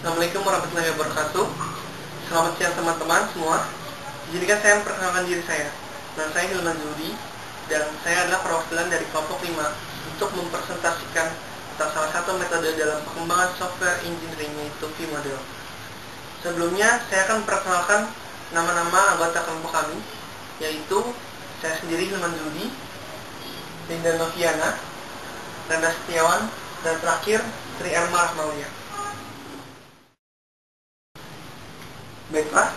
Assalamualaikum warahmatullahi wabarakatuh. Selamat siang teman-teman semua. Izinkan saya memperkenalkan diri saya. Nama saya Hilman Zudi dan saya adalah perwakilan dari kelompok 5 untuk mempresentasikan tentang salah satu metode dalam pengembangan software engineering, yaitu V-Model. Sebelumnya saya akan memperkenalkan nama-nama anggota kelompok kami, yaitu saya sendiri Hilman Zudi, Linda Noviana, Randa Setiawan, dan terakhir Tri Erma Rahmawiyah. Baiklah,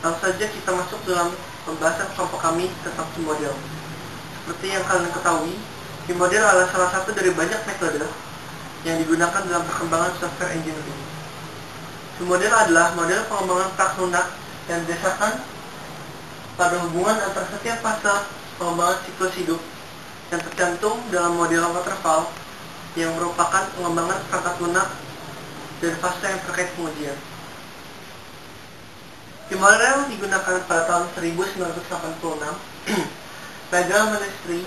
langsung saja kita masuk dalam pembahasan kelompok kami tentang V-Model. Seperti yang kalian ketahui, V-Model adalah salah satu dari banyak metode yang digunakan dalam perkembangan software engineering. V-Model adalah model pengembangan prak lunak yang didasarkan pada hubungan antara setiap fase pengembangan siklus hidup yang tercantum dalam model waterfall yang merupakan pengembangan perangkat lunak dan fase yang terkait pengujian. V-Model digunakan pada tahun 1986. Federal Ministry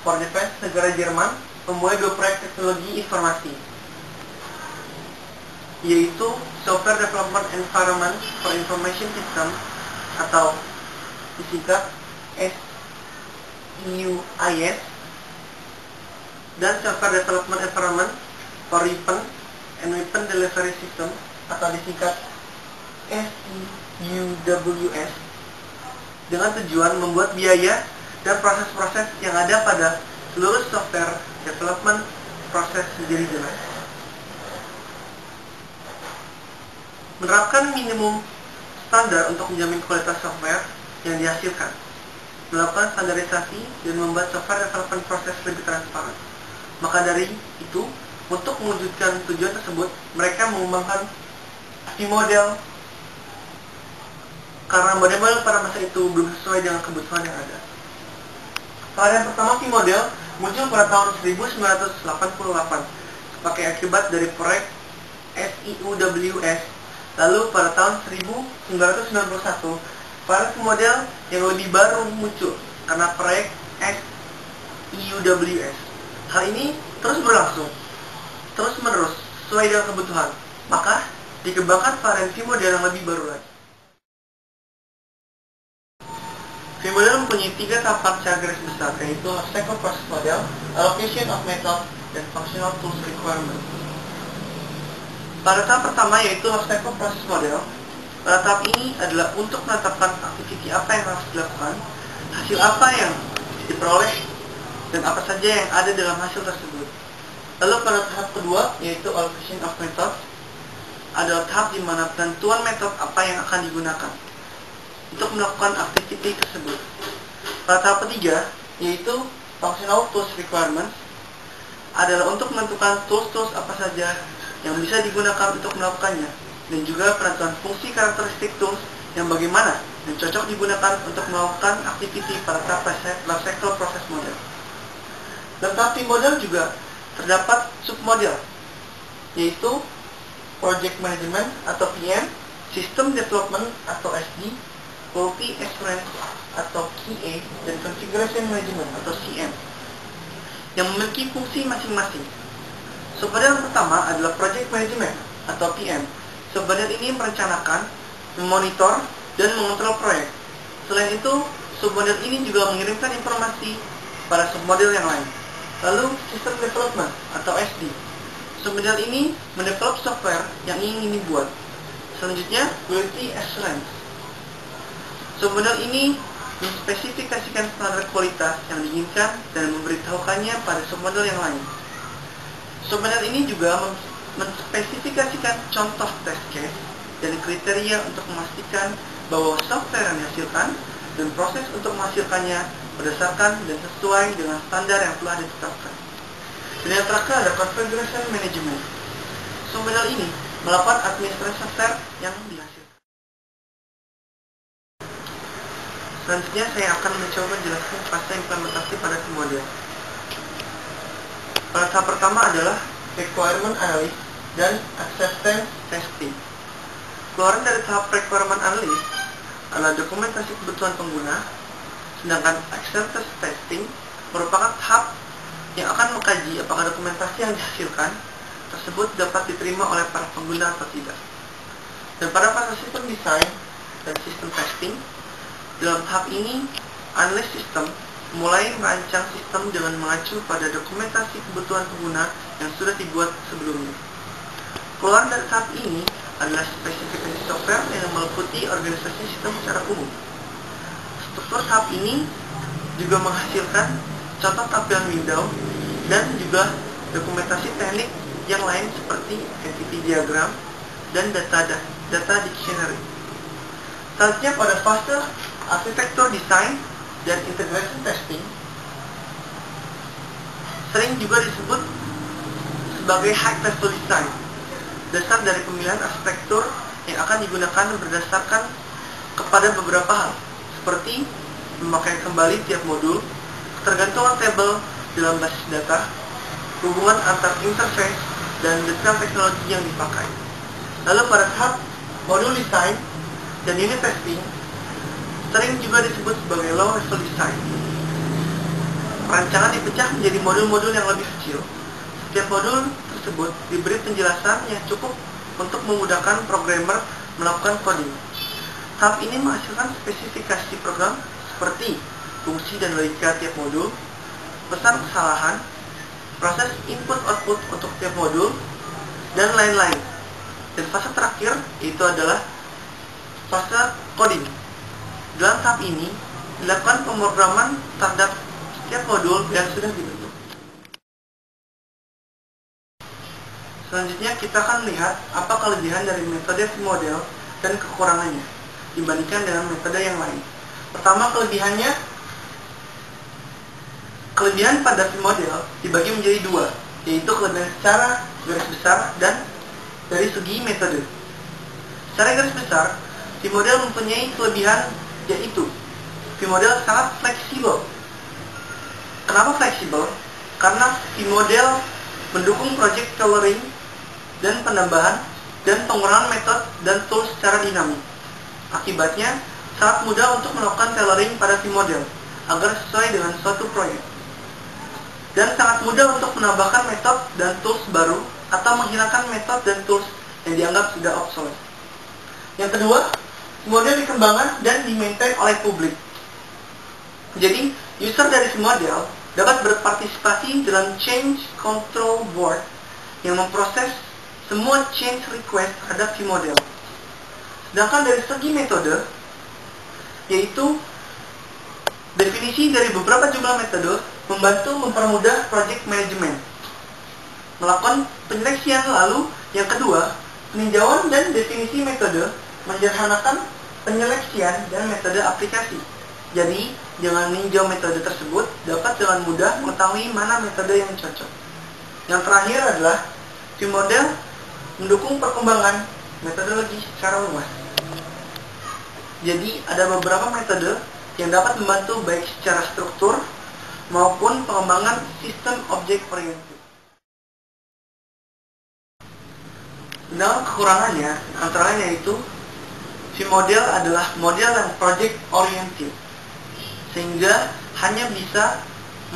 for Defense negara Jerman memulai 2 proyek teknologi informasi, yaitu Software Development Environment for Information System atau disingkat SEUIS, dan Software Development Environment for Weapon and Weapon Delivery System atau disingkat SEUWS, dengan tujuan membuat biaya dan proses-proses yang ada pada seluruh software development proses menjadi jelas. Menerapkan minimum standar untuk menjamin kualitas software yang dihasilkan, melakukan standarisasi dan membuat software development proses lebih transparan. Maka dari itu, untuk mewujudkan tujuan tersebut, mereka mengembangkan V-Model karena model-model pada masa itu belum sesuai dengan kebutuhan yang ada. Varian pertama V-Model muncul pada tahun 1988 sebagai akibat dari proyek SEUWS. Lalu pada tahun 1991, varian V-Model yang lebih baru muncul karena proyek SEUWS. Hal ini terus berlangsung, terus-menerus sesuai dengan kebutuhan. Maka dikembangkan varian V-Model yang lebih baru lagi. V-Model mempunyai 3 tahapan secara garis besar, yaitu Lifecycle Process Model, Allocation of Method, dan Functional Tools Requirement. Pada tahap pertama, yaitu Lifecycle Process Model, pada tahap ini adalah untuk menetapkan aktiviti apa yang harus dilakukan, hasil apa yang diperoleh, dan apa saja yang ada dalam hasil tersebut. Lalu pada tahap kedua, yaitu Allocation of Method, adalah tahap di mana penentuan metode apa yang akan digunakan untuk melakukan aktiviti tersebut. Pada tahap ketiga, yaitu Functional Tools Requirements, adalah untuk menentukan tools-tools apa saja yang bisa digunakan untuk melakukannya, dan juga penentuan fungsi karakteristik tools yang bagaimana dan cocok digunakan untuk melakukan aktiviti pada tahap Lifecycle Process Model. Dalam tahap V-Model juga terdapat submodel, yaitu Project Management atau PM, System Development atau SD, Quality Assurance atau QA, dan Configuration Management atau CM, yang memiliki fungsi masing-masing. Submodel yang pertama adalah Project Management atau PM. Submodel ini merencanakan, memonitor, dan mengontrol proyek. Selain itu, submodel ini juga mengirimkan informasi pada submodel yang lain. Lalu, System Development atau SD. Submodel ini mendevelop software yang ingin dibuat. Selanjutnya, Quality Assurance. Submodel ini menspesifikasikan standar kualitas yang diinginkan dan memberitahukannya pada submodel yang lain. Submodel ini juga menspesifikasikan contoh test case dan kriteria untuk memastikan bahwa software yang dihasilkan dan proses untuk menghasilkannya berdasarkan dan sesuai dengan standar yang telah ditetapkan. Dan yang terakhir ada Configuration Management. Submodel ini melakukan administrasi software yang dihasilkan. Selanjutnya saya akan mencoba menjelaskan fase implementasi pada V-Model. Pada tahap pertama adalah Requirement Analysis dan Acceptance Testing. Keluaran dari tahap Requirement Analysis adalah dokumentasi kebutuhan pengguna, sedangkan Acceptance Testing merupakan tahap yang akan mengkaji apakah dokumentasi yang dihasilkan tersebut dapat diterima oleh para pengguna atau tidak. Dan pada fase sistem desain dan sistem testing, dalam tahap ini, analis sistem mulai merancang sistem dengan mengacu pada dokumentasi kebutuhan pengguna yang sudah dibuat sebelumnya. Keluar dari tahap ini adalah spesifikasi software yang meliputi organisasi sistem secara umum. Struktur tahap ini juga menghasilkan contoh tampilan window dan juga dokumentasi teknik yang lain seperti entity diagram dan data dictionary. Selanjutnya pada fase arsitektur desain dan integration testing, sering juga disebut sebagai high level design. Dasar dari pemilihan arsitektur yang akan digunakan berdasarkan kepada beberapa hal, seperti memakai kembali tiap modul, ketergantungan tabel dalam basis data, hubungan antar interface, dan detail teknologi yang dipakai. Lalu pada tahap modul design dan unit testing, sering juga disebut sebagai low level design. Perancangan dipecah menjadi modul-modul yang lebih kecil. Setiap modul tersebut diberi penjelasan yang cukup untuk memudahkan programmer melakukan coding. Tahap ini menghasilkan spesifikasi program seperti fungsi dan logika tiap modul, pesan kesalahan, proses input-output untuk tiap modul, dan lain-lain. Dan fase terakhir yaitu adalah fase coding. Dalam tahap ini dilakukan pemrograman terhadap setiap modul yang sudah dibentuk. Selanjutnya kita akan melihat apa kelebihan dari metode V-model dan kekurangannya dibandingkan dengan metode yang lain. Pertama, kelebihan pada V-model dibagi menjadi dua, yaitu kelebihan secara garis besar dan dari segi metode. Secara garis besar, V-model mempunyai kelebihan yaitu V-model sangat fleksibel. Kenapa fleksibel? Karena V-model mendukung project tailoring dan penambahan dan pengurangan metode dan tools secara dinamis. Akibatnya, sangat mudah untuk melakukan tailoring pada V-model agar sesuai dengan suatu proyek. Dan sangat mudah untuk menambahkan metode dan tools baru atau menghilangkan metode dan tools yang dianggap sudah obsolete. Yang kedua, V-model dikembangkan dan dimaintain oleh publik. Jadi, user dari V-model dapat berpartisipasi dalam change control board yang memproses semua change request terhadap V-model. Sedangkan dari segi metode, yaitu definisi dari beberapa jumlah metode membantu mempermudah project management. Melakukan penyeleksian lalu, yang kedua, peninjauan dan definisi metode menyederhanakan penyeleksian dan metode aplikasi. Jadi, dengan meninjau metode tersebut dapat dengan mudah mengetahui mana metode yang cocok. Yang terakhir adalah V-model mendukung perkembangan metodologi secara luas. Jadi, ada beberapa metode yang dapat membantu baik secara struktur maupun pengembangan sistem objek oriented. Sedangkan kekurangannya antara lain yaitu V-model adalah model yang project oriented, sehingga hanya bisa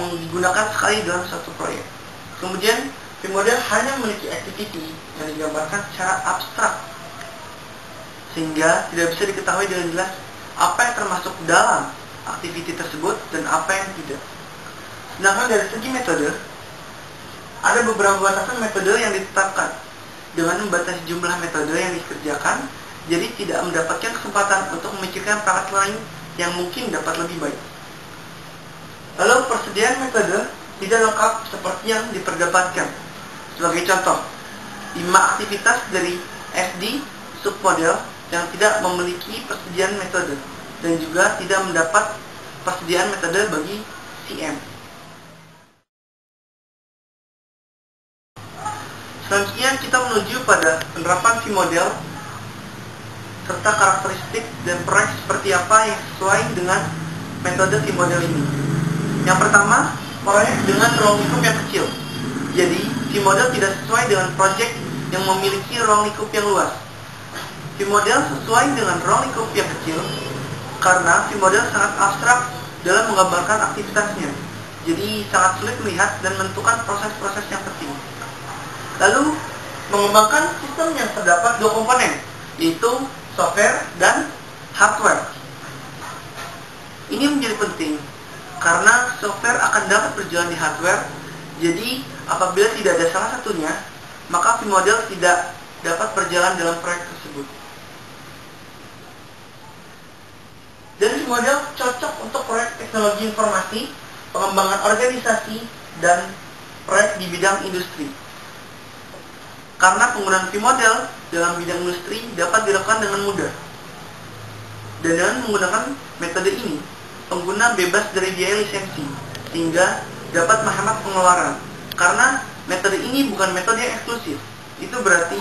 menggunakan sekali dalam satu proyek. Kemudian V-model hanya memiliki activity yang digambarkan secara abstrak, sehingga tidak bisa diketahui dengan jelas apa yang termasuk dalam activity tersebut dan apa yang tidak. Sedangkan dari segi metode, ada beberapa batasan metode yang ditetapkan. Dengan membatasi jumlah metode yang dikerjakan, jadi tidak mendapatkan kesempatan untuk memikirkan perangkat lain yang mungkin dapat lebih baik. Lalu persediaan metode tidak lengkap seperti yang diperdebatkan. Sebagai contoh, 5 aktivitas dari SD submodel yang tidak memiliki persediaan metode dan juga tidak mendapat persediaan metode bagi CM. Selanjutnya kita menuju pada penerapan V-model serta karakteristik dan proyek seperti apa yang sesuai dengan metode V-model ini. Yang pertama, proyek dengan ruang lingkup yang kecil. Jadi, V-model tidak sesuai dengan proyek yang memiliki ruang lingkup yang luas. V-model sesuai dengan ruang lingkup yang kecil karena V-model sangat abstrak dalam menggambarkan aktivitasnya. Jadi, sangat sulit melihat dan menentukan proses-proses yang penting. Lalu, mengembangkan sistem yang terdapat dua komponen, yaitu software dan hardware. Ini menjadi penting karena software akan dapat berjalan di hardware. Jadi apabila tidak ada salah satunya, maka V-Model tidak dapat berjalan dalam proyek tersebut. Dan V-Model cocok untuk proyek teknologi informasi, pengembangan organisasi, dan proyek di bidang industri. Karena penggunaan V-Model dalam bidang industri dapat dilakukan dengan mudah. Dan dengan menggunakan metode ini, pengguna bebas dari biaya lisensi, sehingga dapat menghemat pengeluaran. Karena metode ini bukan metode yang eksklusif. Itu berarti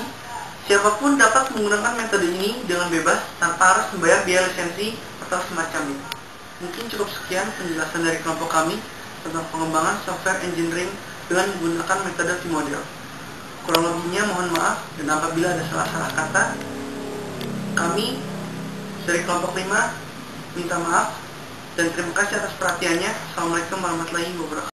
siapapun dapat menggunakan metode ini dengan bebas tanpa harus membayar biaya lisensi atau semacamnya. Mungkin cukup sekian penjelasan dari kelompok kami tentang pengembangan software engineering dengan menggunakan metode V-Model. Kurang lebihnya mohon maaf, dan apabila ada salah-salah kata, kami dari kelompok 5 minta maaf dan terima kasih atas perhatiannya. Assalamualaikum warahmatullahi wabarakatuh.